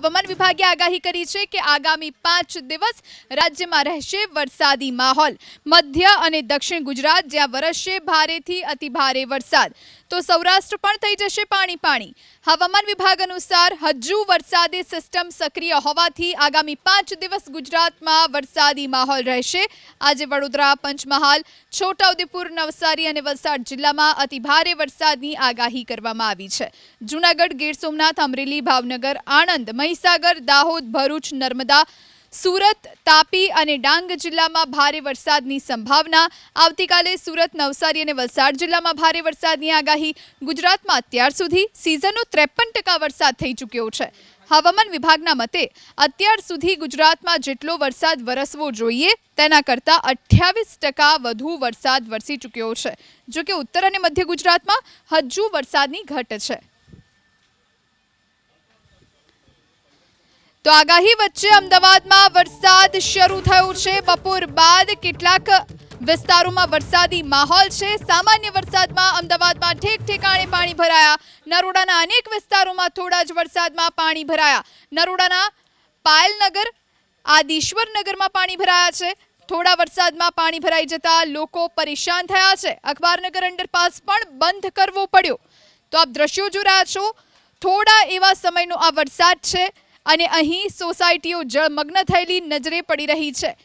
હવામાન વિભાગે આગાહી કરી છે કે આગામી 5 દિવસ રાજ્યમાં રહેશે વરસાદી માહોલ। મધ્ય અને દક્ષિણ ગુજરાત જ્યાં વરસશે ભારેથી અતિભારે વરસાદ, તો સૌરાષ્ટ્ર પણ થઈ જશે પાણી પાણી। હવામાન વિભાગ અનુસાર હજુ વરસાદી સિસ્ટમ સક્રિય હોવાથી આગામી 5 દિવસ ગુજરાતમાં વરસાદી માહોલ રહેશે। આજે વડોદરા, પંચમહાલ, છોટાઉદેપુર, નવસારી અને વલસાડ જિલ્લામાં અતિભારે વરસાદની આગાહી કરવામાં આવી છે। જૂનાગઢ, ગીર સોમનાથ, અમરેલી, ભાવનગર, આણંદ, મહીસાગર, દાહોદ, ભરૂચ, નર્મદા, સુરત, તાપી અને ડાંગ જિલ્લામાં ભારે વરસાદની સંભાવના। આવતીકાલે સુરત, નવસારી અને વલસાડ જિલ્લામાં ભારે વરસાદની આગાહી। ગુજરાતમાં અત્યાર સુધી સિઝનનો 53% વરસાદ થઈ ચૂક્યો છે। હવામાન વિભાગના મતે અત્યાર સુધી ગુજરાતમાં જેટલો વરસાદ વરસવો જોઈએ તેના કરતાં 28% વધુ વરસાદ વરસી ચૂક્યો છે। જો કે ઉત્તર અને મધ્ય ગુજરાતમાં હજુ વરસાદની ઘટ છે। તો આગાહી વચ્ચે અમદાવાદમાં વરસાદ શરૂ થયો છે। બપોર બાદ કેટલાક વિસ્તારોમાં વરસાદી માહોલ છે। સામાન્ય વરસાદમાં અમદાવાદમાં ઠેક ઠેકાણે પાણી ભરાયા। નરોડાના અનેક વિસ્તારોમાં થોડા જ વરસાદમાં પાણી ભરાયા। નરોડાના પાયલનગર, આદિશ્વરનગરમાં પાણી ભરાયા છે। થોડા વરસાદમાં પાણી ભરાઈ જતા લોકો પરેશાન થયા છે। અખબારનગર અંડરપાસ પણ બંધ કરવો પડ્યો। તો આપ દ્રશ્યો જોઈ રહ્યા છો, થોડા એવા સમયનો આ વરસાદ છે અને અહીં સોસાયટીઓ જળમગ્ન થયેલી નજરે પડી રહી છે।